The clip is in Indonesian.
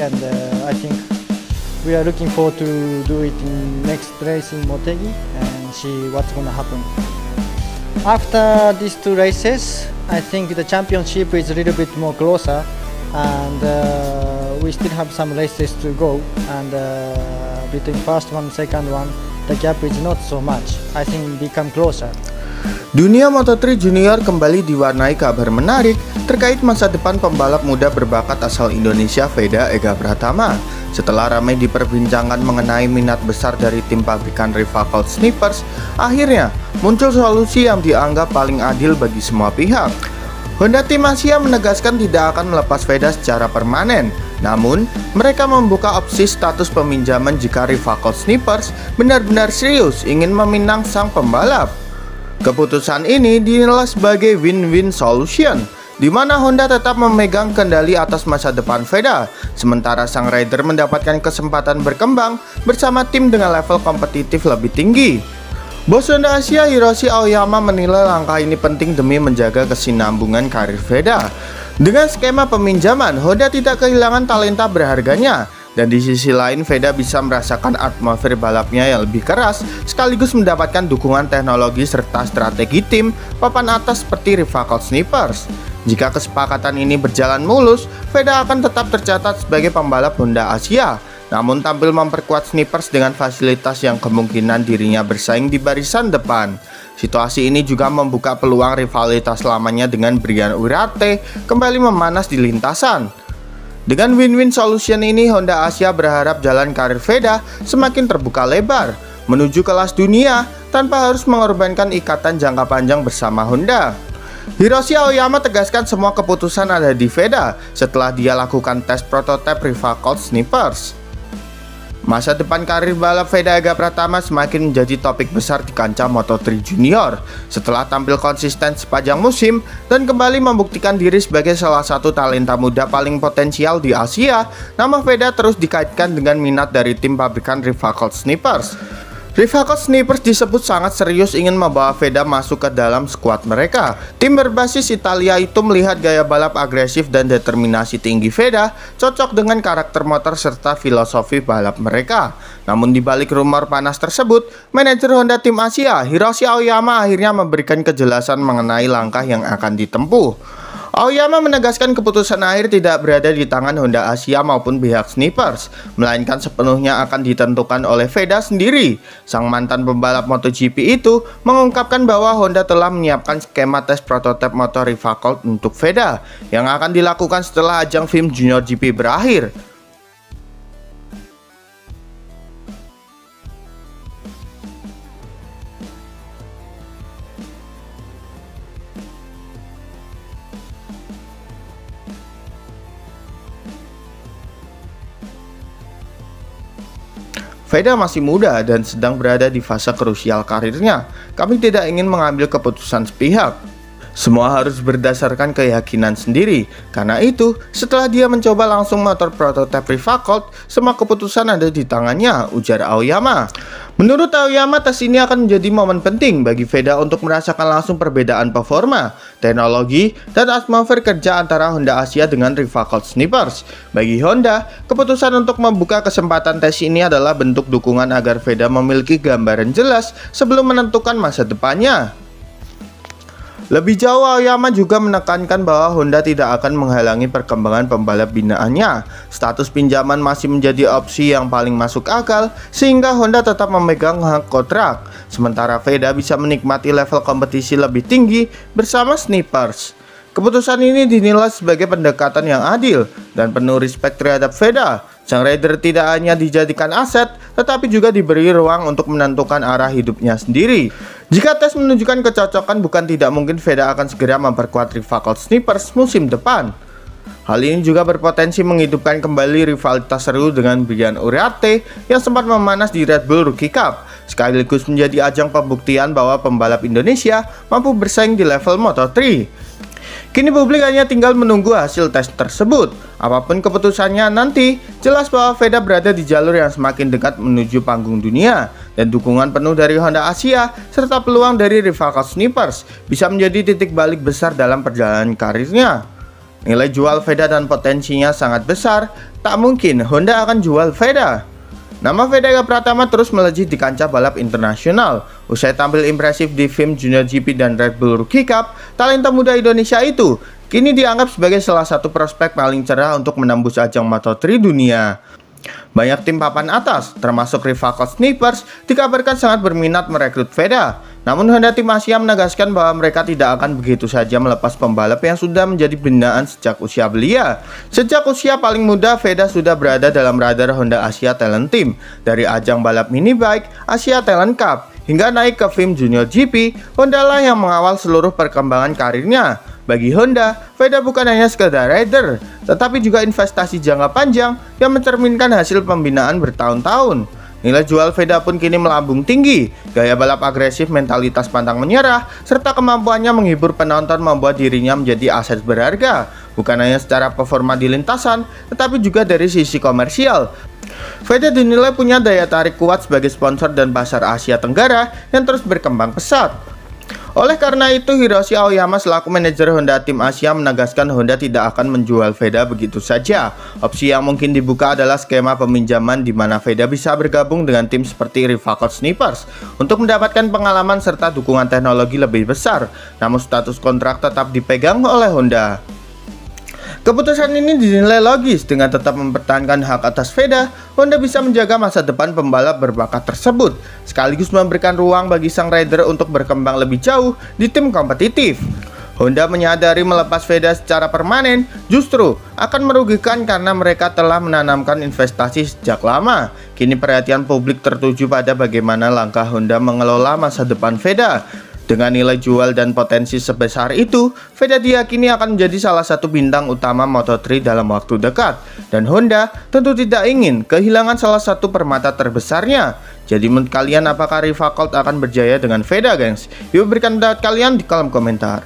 and I think we are looking forward to do it in next race in Motegi and see what's gonna happen. After these two races, I think the championship is a little bit more closer, and we still have some races to go, and between first one, second one, the gap is not so much. I think become closer. Dunia Moto3 Junior kembali diwarnai kabar menarik terkait masa depan pembalap muda berbakat asal Indonesia Veda Ega Pratama. Setelah ramai diperbincangkan mengenai minat besar dari tim pabrikan Rivacolt Snippers, akhirnya muncul solusi yang dianggap paling adil bagi semua pihak. Honda Tim Asia menegaskan tidak akan melepas Veda secara permanen. Namun, mereka membuka opsi status peminjaman jika Rivacolt Snippers benar-benar serius ingin meminang sang pembalap. Keputusan ini dinilai sebagai win-win solution, di mana Honda tetap memegang kendali atas masa depan Veda, sementara sang rider mendapatkan kesempatan berkembang bersama tim dengan level kompetitif lebih tinggi. Bos Honda Asia Hiroshi Aoyama menilai langkah ini penting demi menjaga kesinambungan karir Veda. Dengan skema peminjaman, Honda tidak kehilangan talenta berharganya. Dan di sisi lain, Veda bisa merasakan atmosfer balapnya yang lebih keras, sekaligus mendapatkan dukungan teknologi serta strategi tim papan atas seperti Rivacolt Snippers. Jika kesepakatan ini berjalan mulus, Veda akan tetap tercatat sebagai pembalap Honda Asia, namun tampil memperkuat Snippers dengan fasilitas yang kemungkinan dirinya bersaing di barisan depan. Situasi ini juga membuka peluang rivalitas lamanya dengan Brian Urate kembali memanas di lintasan. Dengan win-win solution ini, Honda Asia berharap jalan karir Veda semakin terbuka lebar menuju kelas dunia tanpa harus mengorbankan ikatan jangka panjang bersama Honda. Hiroshi Aoyama tegaskan semua keputusan ada di Veda setelah dia lakukan tes prototipe Rivacolt Snippers. Masa depan karir balap Veda Ega Pratama semakin menjadi topik besar di kancah Moto3 Junior setelah tampil konsisten sepanjang musim dan kembali membuktikan diri sebagai salah satu talenta muda paling potensial di Asia. Nama Veda terus dikaitkan dengan minat dari tim pabrikan Rivacolt Snippers. Rivacolt Snippers disebut sangat serius ingin membawa Veda masuk ke dalam skuad mereka. Tim berbasis Italia itu melihat gaya balap agresif dan determinasi tinggi Veda cocok dengan karakter motor serta filosofi balap mereka. Namun di balik rumor panas tersebut, manajer Honda Tim Asia Hiroshi Aoyama akhirnya memberikan kejelasan mengenai langkah yang akan ditempuh. Aoyama menegaskan keputusan akhir tidak berada di tangan Honda Asia maupun pihak Snippers, melainkan sepenuhnya akan ditentukan oleh Veda sendiri. Sang mantan pembalap MotoGP itu mengungkapkan bahwa Honda telah menyiapkan skema tes prototipe motor Rivacolt untuk Veda yang akan dilakukan setelah ajang FIM Junior GP berakhir. Veda masih muda dan sedang berada di fase krusial karirnya. Kami tidak ingin mengambil keputusan sepihak. Semua harus berdasarkan keyakinan sendiri. Karena itu, setelah dia mencoba langsung motor prototipe Rivacolt, semua keputusan ada di tangannya, ujar Aoyama. Menurut Aoyama, tes ini akan menjadi momen penting bagi Veda untuk merasakan langsung perbedaan performa, teknologi, dan atmosfer kerja antara Honda Asia dengan Rivacolt Snippers. Bagi Honda, keputusan untuk membuka kesempatan tes ini adalah bentuk dukungan agar Veda memiliki gambaran jelas sebelum menentukan masa depannya. Lebih jauh, Aoyama juga menekankan bahwa Honda tidak akan menghalangi perkembangan pembalap binaannya. Status pinjaman masih menjadi opsi yang paling masuk akal, sehingga Honda tetap memegang hak kontrak, sementara Veda bisa menikmati level kompetisi lebih tinggi bersama Snippers. Keputusan ini dinilai sebagai pendekatan yang adil dan penuh respect terhadap Veda. Sang rider tidak hanya dijadikan aset, tetapi juga diberi ruang untuk menentukan arah hidupnya sendiri. Jika tes menunjukkan kecocokan, bukan tidak mungkin Veda akan segera memperkuat Rivacolt Snippers musim depan. Hal ini juga berpotensi menghidupkan kembali rivalitas seru dengan Brian Urate yang sempat memanas di Red Bull Rookie Cup, sekaligus menjadi ajang pembuktian bahwa pembalap Indonesia mampu bersaing di level Moto3. Kini publik hanya tinggal menunggu hasil tes tersebut. Apapun keputusannya nanti, jelas bahwa Veda berada di jalur yang semakin dekat menuju panggung dunia, dan dukungan penuh dari Honda Asia serta peluang dari Rivacolt Snippers bisa menjadi titik balik besar dalam perjalanan karirnya. Nilai jual Veda dan potensinya sangat besar, tak mungkin Honda akan jual Veda. Nama Veda Ega Pratama terus melejit di kancah balap internasional. Usai tampil impresif di FIM Junior GP dan Red Bull Rookie Cup, talenta muda Indonesia itu kini dianggap sebagai salah satu prospek paling cerah untuk menembus ajang Moto3 dunia. Banyak tim papan atas, termasuk rival Snipers, dikabarkan sangat berminat merekrut Veda. Namun Honda Tim Asia menegaskan bahwa mereka tidak akan begitu saja melepas pembalap yang sudah menjadi binaan sejak usia belia. Sejak usia paling muda, Veda sudah berada dalam radar Honda Asia Talent Team. Dari ajang balap minibike, Asia Talent Cup, hingga naik ke FIM Junior GP, Honda lah yang mengawal seluruh perkembangan karirnya. Bagi Honda, Veda bukan hanya sekedar rider, tetapi juga investasi jangka panjang yang mencerminkan hasil pembinaan bertahun-tahun. Nilai jual Veda pun kini melambung tinggi. Gaya balap agresif, mentalitas pantang menyerah, serta kemampuannya menghibur penonton membuat dirinya menjadi aset berharga. Bukan hanya secara performa di lintasan, tetapi juga dari sisi komersial. Veda dinilai punya daya tarik kuat sebagai sponsor dan pasar Asia Tenggara yang terus berkembang pesat. Oleh karena itu, Hiroshi Aoyama selaku manajer Honda Tim Asia menegaskan Honda tidak akan menjual Veda begitu saja. Opsi yang mungkin dibuka adalah skema peminjaman di mana Veda bisa bergabung dengan tim seperti rival Snipers untuk mendapatkan pengalaman serta dukungan teknologi lebih besar. Namun status kontrak tetap dipegang oleh Honda. Keputusan ini dinilai logis. Dengan tetap mempertahankan hak atas Veda, Honda bisa menjaga masa depan pembalap berbakat tersebut, sekaligus memberikan ruang bagi sang rider untuk berkembang lebih jauh di tim kompetitif. Honda menyadari melepas Veda secara permanen justru akan merugikan karena mereka telah menanamkan investasi sejak lama. Kini perhatian publik tertuju pada bagaimana langkah Honda mengelola masa depan Veda. Dengan nilai jual dan potensi sebesar itu, Veda diyakini akan menjadi salah satu bintang utama Moto3 dalam waktu dekat. Dan Honda tentu tidak ingin kehilangan salah satu permata terbesarnya. Jadi menurut kalian, apakah rival Colt akan berjaya dengan Veda, gengs? Yuk berikan pendapat kalian di kolom komentar.